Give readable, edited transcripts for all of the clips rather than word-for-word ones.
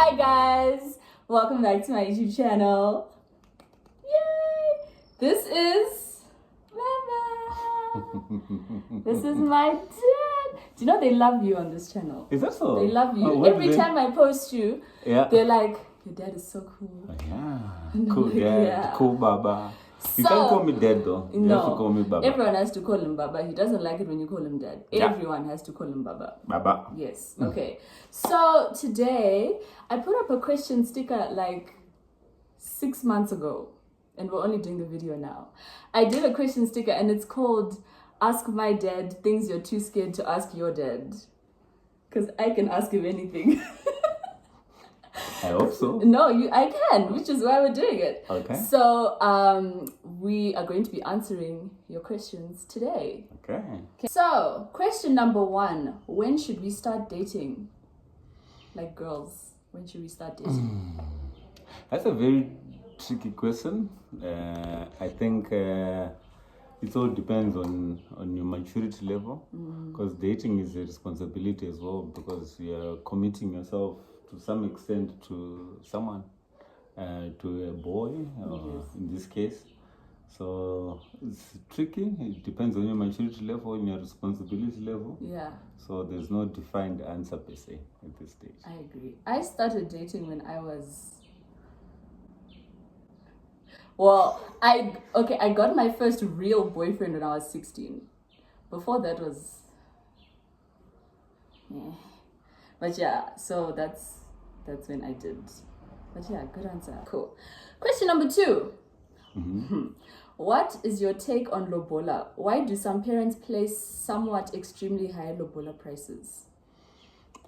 Hi guys, welcome back to my YouTube channel. Yay! This is Mama. This is my dad. Do you know they love you on this channel? Is that so? They love you. Oh, Every time I post you, they're like, your dad is so cool. Yeah, cool dad, cool Baba. You can't call me dad though. You have to call me Baba. Everyone has to call him Baba. He doesn't like it when you call him dad. Everyone has to call him Baba. Baba. Yes. Okay. So today I put up a question sticker like 6 months ago, and we're only doing the video now. I did a question sticker and it's called "Ask My Dad Things You're Too Scared to Ask Your Dad," because I can ask him anything. I hope so. No, I can, which is why we're doing it. Okay. So we are going to be answering your questions today. Okay. So question number 1: when should we start dating? Like girls, when should we start dating? That's a very tricky question. I think it all depends on your maturity level, because dating is a responsibility as well, because you're committing yourself to some extent to someone, to a boy, in this case. So it's tricky. It depends on your maturity level and your responsibility level. Yeah. So there's no defined answer per se at this stage. I agree. I started dating when I was... Well, I got my first real boyfriend when I was 16. Before that was... Yeah. But yeah, so that's when I did. But yeah, good answer. Cool. Question number 2. What is your take on lobola? Why do some parents place somewhat extremely high lobola prices?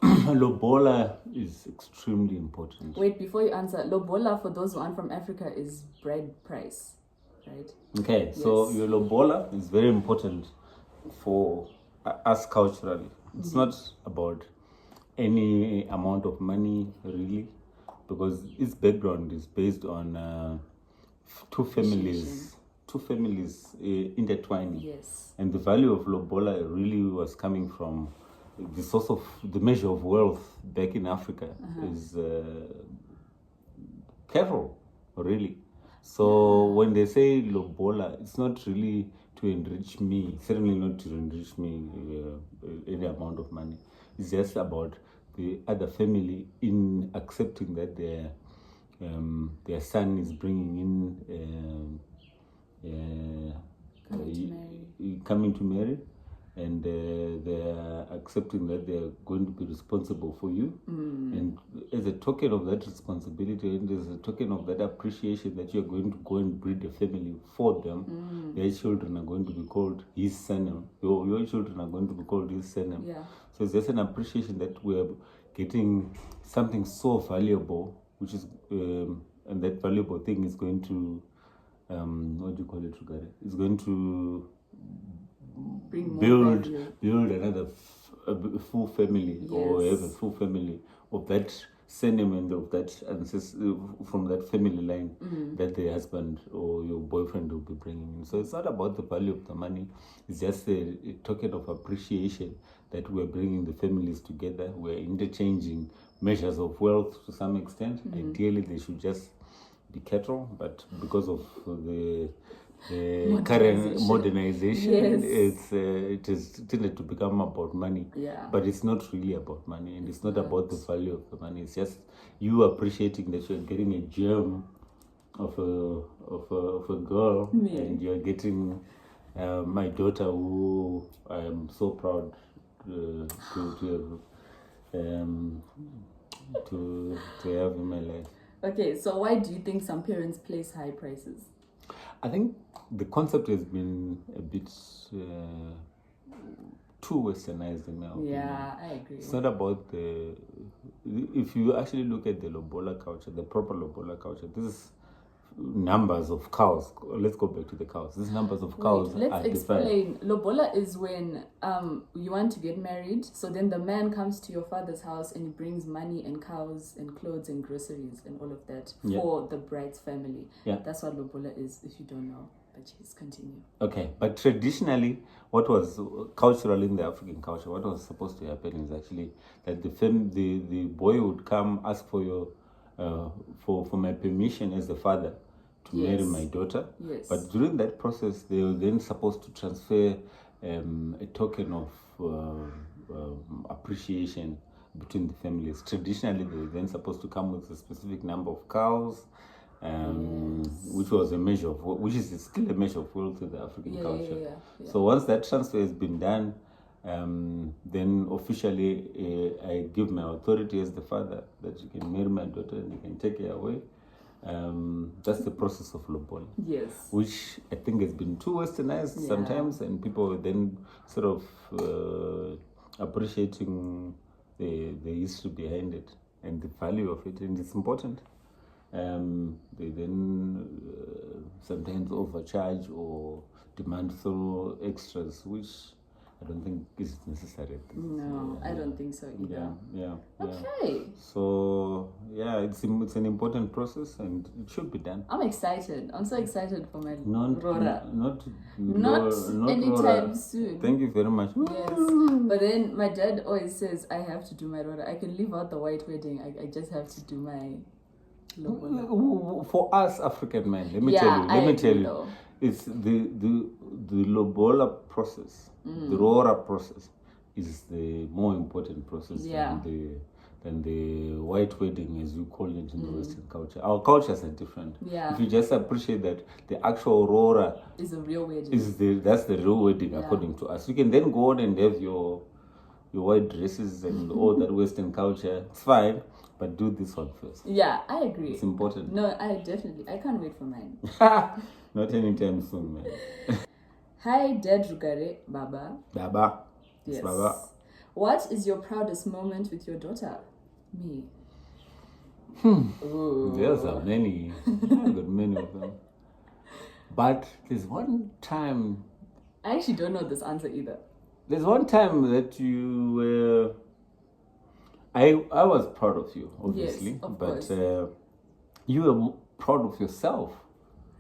Lobola is extremely important. Wait, before you answer, lobola, for those who aren't from Africa, is bread price, right? Okay, so your lobola is very important for us culturally. It's not about any amount of money, really, because its background is based on two families intertwining. Yes. And the value of lobola really was coming from the source of the measure of wealth back in Africa is cattle, really. So when they say lobola, it's not really to enrich me, certainly not to enrich me any amount of money. It's just about the other family in accepting that their son is bringing in coming to marry, and they're accepting that they're going to be responsible for you. And as a token of that responsibility, and as a token of that appreciation that you're going to go and breed a family for them, their children are going to be called his surname. Your children are going to be called his surname. Yeah. So it's just an appreciation that we're getting something so valuable, which is, and that valuable thing is going to, what do you call it, Rugare? It's going to build another full family, or have a full family of that surname and of that ancestor from that family line that the husband or your boyfriend will be bringing in. So it's not about the value of the money. It's just a token of appreciation that we're bringing the families together. We're interchanging measures of wealth to some extent. Ideally, they should just be cattle, but because of the current modernization, it has tended to become about money. But it's not really about money, and it's not about the value of the money. It's just you appreciating that you're getting a gem of a girl, and you're getting my daughter, who I am so proud to have in my life. Okay, so why do you think some parents place high prices? I think the concept has been a bit too westernized in my opinion. Yeah, I agree. It's not about if you actually look at the lobola culture, the proper lobola culture, this is numbers of cows. Let's go back to the cows. These numbers of cows let's explain. Lobola is when you want to get married, so then the man comes to your father's house and he brings money and cows and clothes and groceries and all of that for the bride's family. That's what lobola is, if you don't know. but just continue. Okay, but traditionally, what was cultural in the African culture, what was supposed to happen is actually that the boy would come ask for your for my permission as the father to marry my daughter. Yes. But during that process, they were then supposed to transfer a token of appreciation between the families. Traditionally, they were then supposed to come with a specific number of cows. Which was a measure of, which is still a measure of wealth in the African culture. Yeah. So once that transfer has been done, then officially I give my authority as the father that you can marry my daughter and you can take her away. That's the process of lobola. Yes. Which I think has been too westernized sometimes, and people are then sort of appreciating the history behind it and the value of it, and it's important. They then sometimes overcharge or demand through extras, which I don't think is necessary. No, I don't think so either. Yeah. Okay. So yeah, it's an important process and it should be done. I'm excited. I'm so excited for my Not anytime Rora. soon. Thank you very much. Yes. But then my dad always says I have to do my Rora. I can leave out the white wedding. I just have to do my lobola. For us African men, let me tell you, though. it's the lobola process, the Rora process is the more important process than the white wedding, as you call it in the Western culture. Our cultures are different. Yeah. If you just appreciate that the actual Rora is a real wedding. That's the real wedding according to us. You can then go on and have your white dresses and all that Western culture. It's fine. But do this one first. Yeah, I agree. It's important. No, I can't wait for mine. Not anytime soon, man. Hi, Dad Rugare, Baba. Baba. Yes. Baba. What is your proudest moment with your daughter? Me. There's many. I've got many of them. But there's one time. I actually don't know this answer either. There's one time that you were. I was proud of you, obviously, yes, of but course. You were proud of yourself.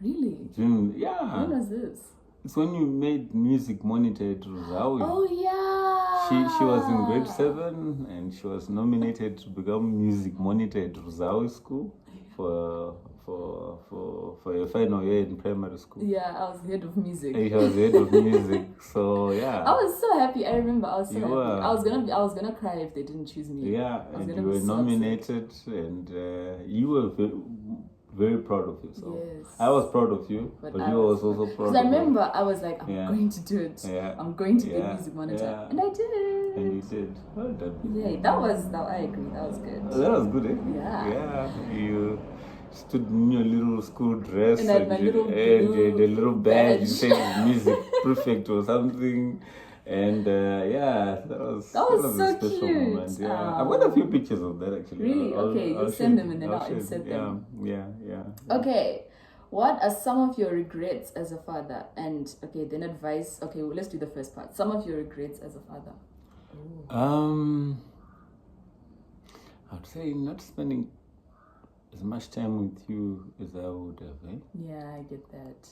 Really? Yeah. When was this? It's when you made music monitor at Ruzawi. Oh yeah. She was in grade 7 and she was nominated to become music monitor at Ruzawi School for your final year in primary school. Yeah, I was head of music. She was head of music, so yeah. I was so happy. I remember I was so happy. Were. I was gonna cry if they didn't choose me. Yeah, and you were nominated, and you were very proud of yourself. Yes. I was proud of you, but you were also proud. Because I remember I was like, I'm going to do it. Yeah. I'm going to be a music monitor, and I did. And you did. Well done. Yeah, I agree. That was good. That was good, eh? Yeah. Yeah. You stood in your little school dress and had my little the little badge. You said music prefect or something. And that was so a special cute. Moment. Yeah, I've got a few pictures of that actually. Really? Okay, you'll send them and then I'll insert them. Yeah. Okay, what are some of your regrets as a father? And okay, then advice. Okay, well, let's do the first part. Some of your regrets as a father. I'd say not spending as much time with you as I would have. Yeah, I get that.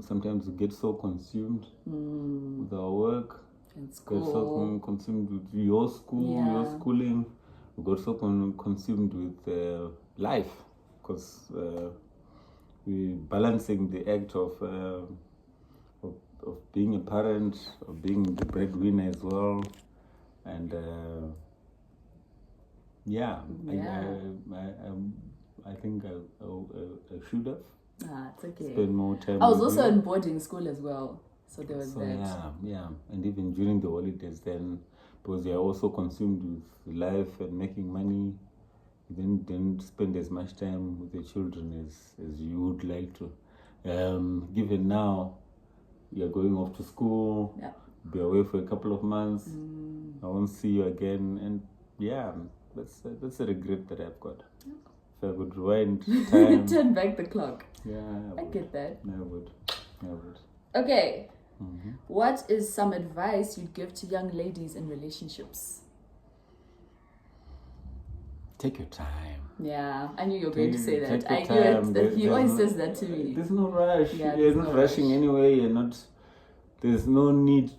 Sometimes we get so consumed with our work. And school. Get so consumed with your school, your schooling. We got so consumed with life because we're balancing the act of being a parent, of being the breadwinner as well, and I think I should have. It's okay. Spend more time. I was also in boarding school as well, so there was that. Yeah, and even during the holidays, then because they are also consumed with life and making money, you didn't spend as much time with the children as you would like to. Given now, you're going off to school. Yeah. Be away for a couple of months. I won't see you again, and that's a regret that I've got. Yeah. If I could rewind time, turn back the clock. Yeah, I get that. I would. Okay. What is some advice you'd give to young ladies in relationships? take your time. Yeah, I knew you were going to say that. Take I your knew time. it. He always no, says that to me. There's no rush. Yeah, You're there's not no rushing rush. anyway. There's no need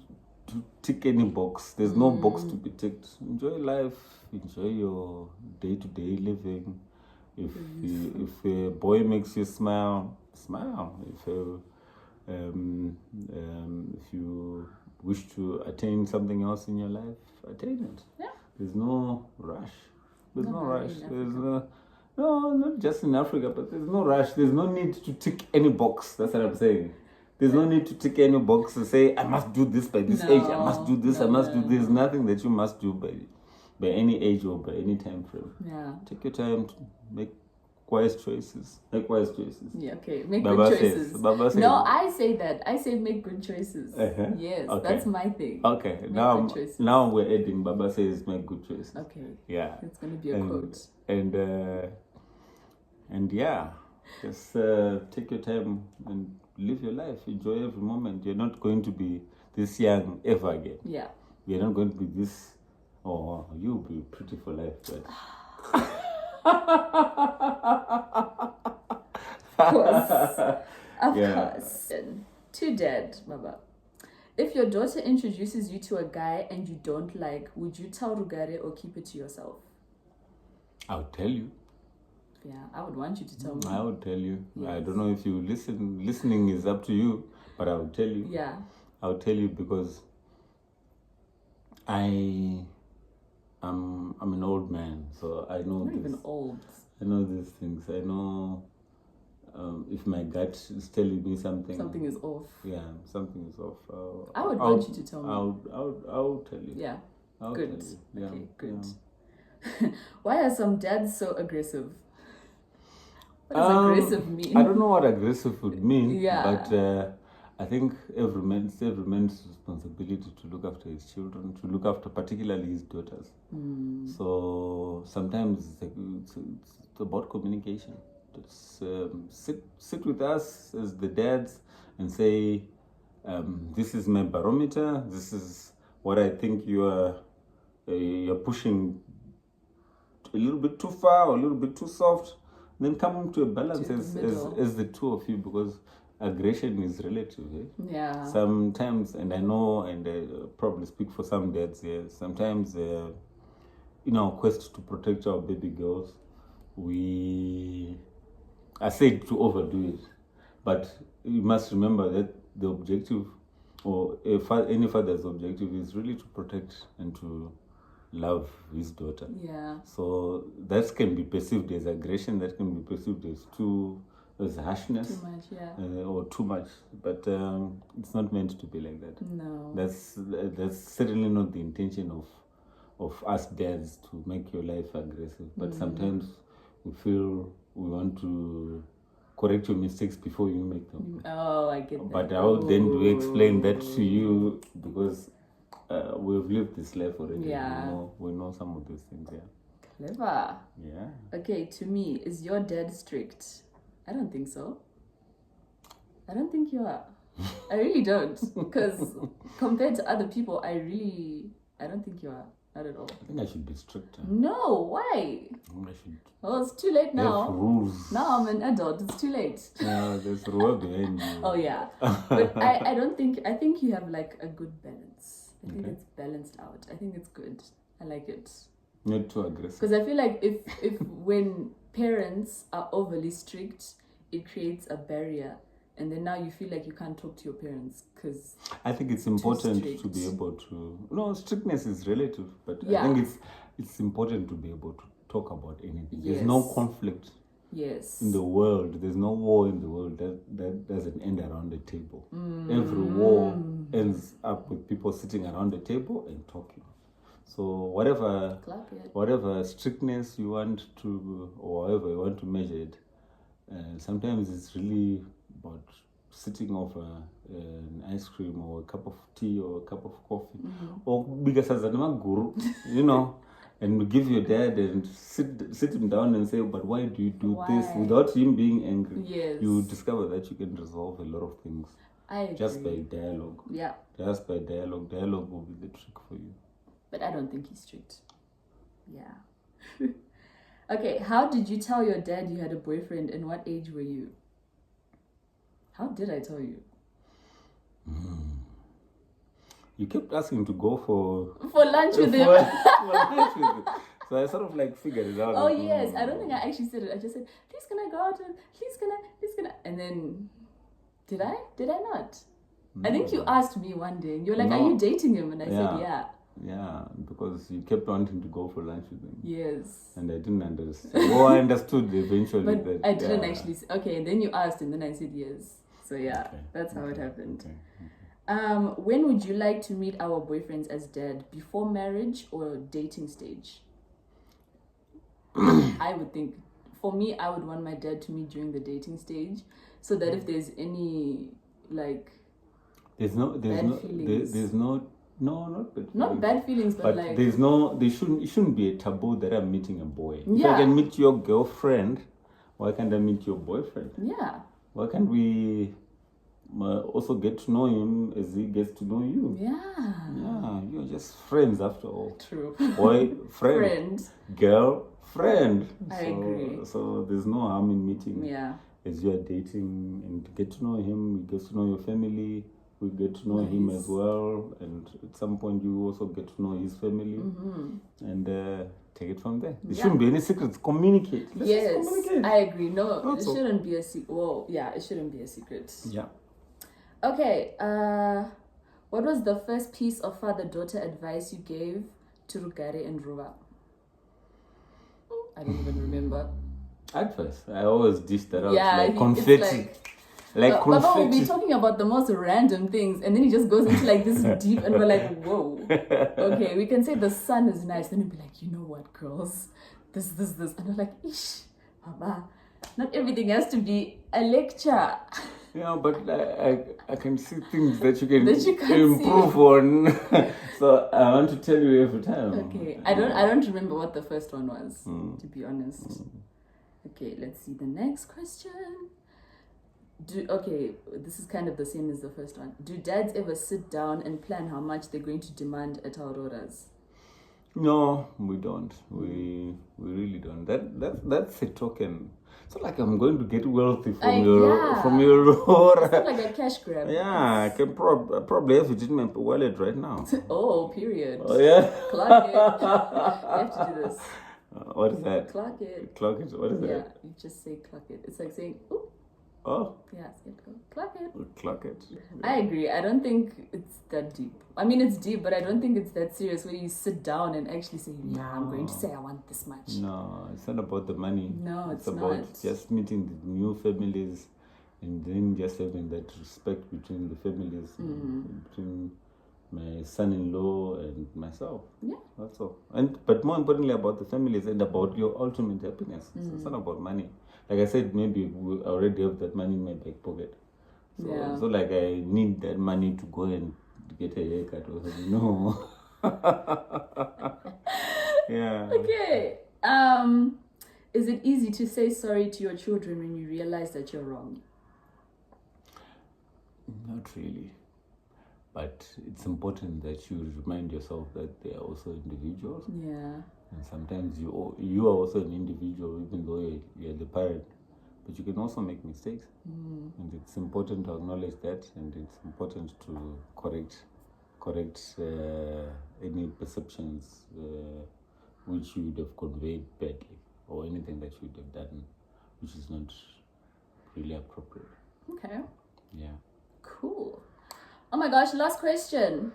to tick any box. There's no box to be ticked. Enjoy life. Enjoy your day-to-day living. If a boy makes you smile, smile. If you wish to attain something else in your life, attain it. Yeah. There's no rush. There's no rush. There's Africa. no, not just in Africa, but there's no rush. There's no need to tick any box. That's what I'm saying. There's no need to tick any box to say, I must do this by this age. I must do this. I must do this. Nothing that you must do by any age or by any time frame. Yeah. Take your time to make wise choices. Make wise choices. Yeah, okay. Make Baba good choices. Baba says. No, I say that. I say make good choices. Uh-huh. Yes, Okay. that's my thing. Okay, Make now good choices. now we're adding Baba says make good choices. Okay. Yeah. It's going to be a quote. And yeah, just take your time and live your life. Enjoy every moment. You're not going to be this young ever again. Yeah. You're not going to be this. Oh, you'll be pretty for life, but. Of course. To Dad, Baba. If your daughter introduces you to a guy and you don't like, would you tell Rugare or keep it to yourself? I'll tell you. Yeah, I would want you to tell me. I would tell you. Yes. I don't know if you listen. Listening is up to you, but I will tell you. Yeah. I'll tell you because I'm an old man, so I know Not this. even old. I know these things. I know if my gut is telling me something. Something is off. Yeah, something is off. I would want you to tell me. I'll tell you. Yeah. I'll Good. tell you. Yeah, Okay, good. yeah. Why are some dads so aggressive? What does aggressive mean? I don't know what aggressive would mean. Yeah. But I think it's every man's responsibility to look after his children, to look after particularly his daughters. So sometimes it's about communication. Just sit with us as the dads and say, this is my barometer. This is what I think you're pushing a little bit too far or a little bit too soft. Then come to a balance as the two of you, because aggression is relative. Eh? Yeah. Sometimes, and I know, and I probably speak for some dads here, sometimes in our quest to protect our baby girls, I said to overdo it, but you must remember that the objective, or any father's objective, is really to protect and to love his daughter. Yeah. So that can be perceived as aggression, that can be perceived as harshness. Too much, yeah. Or too much, but it's not meant to be like that. No. That's certainly not the intention of us dads to make your life aggressive. But sometimes we feel we want to correct your mistakes before you make them. Oh, I get that. But how then do we explain that to you? Because we've lived this life already. Yeah. We know some of these things. Yeah. Clever. Yeah. Okay, to me, is your dad strict? I don't think so. I don't think you are. I really don't. Because compared to other people, I don't think you are. Not at all. I think I should be stricter. No, why? I should Well, it's too late now. have rules. Now I'm an adult. It's too late. There's rule behind you. Oh, yeah. But I think you have like a good balance. I think it's balanced out. I think it's good. I like it. Not too aggressive. Because I feel like if when parents are overly strict, it creates a barrier. And then now you feel like you can't talk to your parents because I think it's important to be able to. No, strictness is relative, but Yeah. I think it's important to be able to talk about anything. Yes. There's no conflict Yes. in the world. There's no war in the world that doesn't end around the table. Every war ends up with people sitting around the table and talking. So whatever strictness you want to, or however you want to measure it, sometimes it's really about sitting over an ice cream or a cup of tea or a cup of coffee, or because as a guru, and we give your dad and sit him down and say, but why do you do this, without him being angry? Yes. You discover that you can resolve a lot of things just by dialogue. Yeah. Just by dialogue. Dialogue will be the trick for you. But I don't think he's strict. Yeah. Okay, how did you tell your dad you had a boyfriend and what age were you? How did I tell you? You kept asking to go for lunch with him. for lunch with him. So I sort of like figured it out. Oh yes, I don't think I actually said it. I just said, please can I go out and please can I? And then, did I? Did I not? I think you asked me one day and you were like, are you dating him? And I said, yeah. Yeah, because you kept wanting to go for lunch with him. Yes. And I didn't understand. Oh, I understood eventually. But that, I didn't actually say, okay, and then you asked and then I said yes. So yeah, that's how it happened. When would you like to meet our boyfriends as dad? Before marriage or dating stage? I would think, for me, I would want my dad to meet during the dating stage, so that if there's any like not bad feelings, but like it shouldn't be a taboo that I'm meeting a boy. If Yeah. I can meet your girlfriend, why can't I meet your boyfriend? Yeah. Why can't we also get to know him as he gets to know you? Yeah. You're just friends after all. True. Boy, friend. Friend. Girl, friend. I agree. So there's no harm in meeting. Yeah. As you are dating and to get to know him, you get to know your family, we get to know him as well, and at some point you also get to know his family, and take it from there. There shouldn't be any secrets. Communicate. Let's just communicate. I agree. No, That's it all. shouldn't be a secret. Well, yeah, it shouldn't be a secret. Yeah. Okay. What was the first piece of father-daughter advice you gave to Rugare and Ruva? I don't even remember. Advice. I always dish that out Yeah, like it's confetti. Like Baba will confetti. be talking about the most random things, and then he just goes into like this deep, and we're like, whoa. Okay, we can say the sun is nice. Then he'll be like, you know what, girls? This. And we're like, ish, Baba, not everything has to be a lecture. Yeah, but I can see things that you can That you can't improve on. So I want to tell you every time. Okay, I don't remember what the first one was, to be honest. Okay, let's see the next question. This is kind of the same as the first one. Do dads ever sit down and plan how much they're going to demand at Aurora's? No, we don't. We really don't. That's a token. It's not like I'm going to get wealthy from your It's not like a cash grab. Yeah, I can probably have it in my wallet right now. Oh, period. Oh yeah. Clock it. You have to do this. What is that? Clock it. Clock it. What is that? Yeah, you just say clock it. It's like saying, ooh. Oh. Yeah, it's good. Clock it. Clock it. I agree. I don't think it's that deep. I mean, it's deep, but I don't think it's that serious where you sit down and actually say, yeah, I'm going to say I want this much. No, it's not about the money. No, it's about not. just meeting the new families and then just having that respect between the families, between my son-in-law and myself. Yeah. That's all. But more importantly about the families and about your ultimate happiness. It's not about money. Like I said, maybe we already have that money in my back pocket. So like I need that money to go and get a haircut or something. No. Yeah. Okay. Is it easy to say sorry to your children when you realize that you're wrong? Not really. But it's important that you remind yourself that they are also individuals. Yeah. And sometimes you are also an individual, even though you're the parent. But you can also make mistakes. And it's important to acknowledge that, and it's important to correct any perceptions which you would have conveyed badly, or anything that you would have done which is not really appropriate. Okay. Yeah. Cool. Oh my gosh, last question.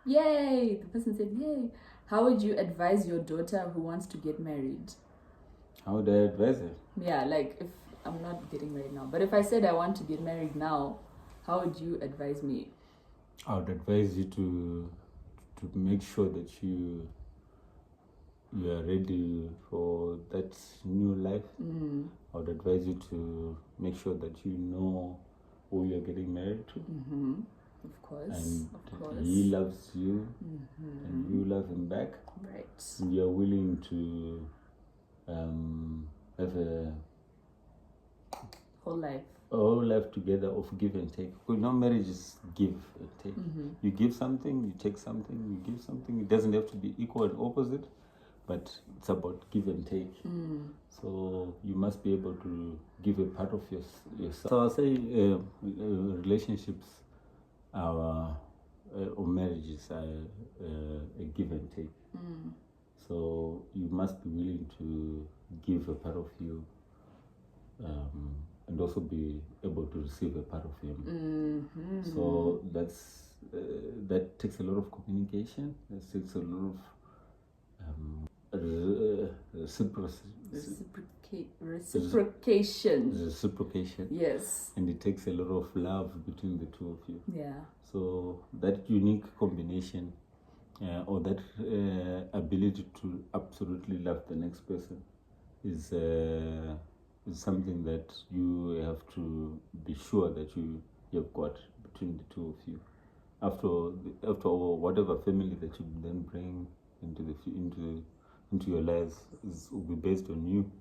Yay! The person said, yay. How would you advise your daughter who wants to get married? How would I advise her? Yeah, like if I'm not getting married now, but if I said I want to get married now, how would you advise me? I would advise you to make sure that you are ready for that new life. I would advise you to make sure that you know who you're getting married to. Of course. And of course. he loves you, and you love him back. Right. And you're willing to have a whole life together of give and take. Because no marriage is give and take. You give something, you take something, you give something. It doesn't have to be equal and opposite, but it's about give and take. So you must be able to give a part of yourself. So I'll say relationships are, or marriages are a give and take. So you must be willing to give a part of you, and also be able to receive a part of him. So that takes a lot of communication. That takes a lot of reciprocation. Yes. And it takes a lot of love between the two of you. Yeah. So that unique combination, or that ability to absolutely love the next person is something that you have to be sure that you've got between the two of you. After all, whatever family that you then bring into your lives will be based on you.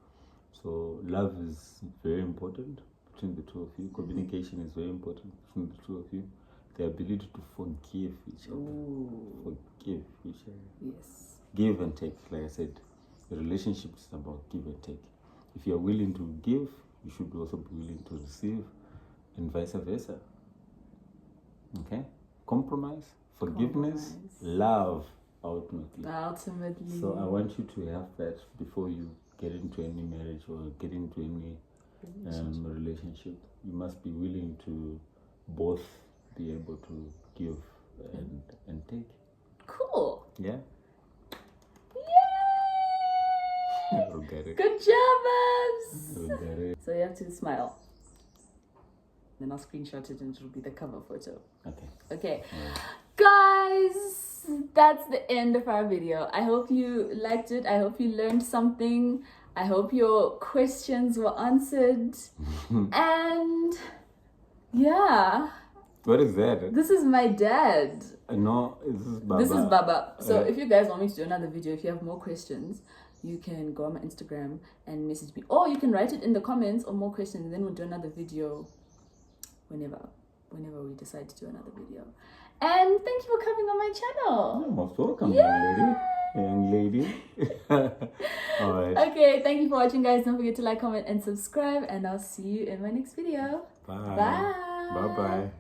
So love is very important between the two of you. Communication is very important between the two of you. The ability to forgive each other. Forgive each other. Yes. Give and take. Like I said, the relationship is about give and take. If you are willing to give, you should also be willing to receive, and vice versa. Okay? Compromise, forgiveness, love, ultimately. So I want you to have that before you get into any marriage or get into any relationship. You must be willing to both be able to give and take. Cool. Yeah? Yay! Rugare. Good job, Babs! Rugare. So you have to smile. Then I'll screenshot it and it'll be the cover photo. Okay. Guys, that's the end of our video. I hope you liked it. I hope you learned something. I hope your questions were answered. And yeah. What is that? This is my dad. No, this is Baba. This is Baba. So if you guys want me to do another video, if you have more questions, you can go on my Instagram and message me. Or you can write it in the comments or more questions, and then we'll do another video whenever we decide to do another video. And thank you for coming on my channel. You're most welcome, young lady. All right. Okay, thank you for watching, guys. Don't forget to like, comment, and subscribe. And I'll see you in my next video. Bye. Bye. Bye-bye.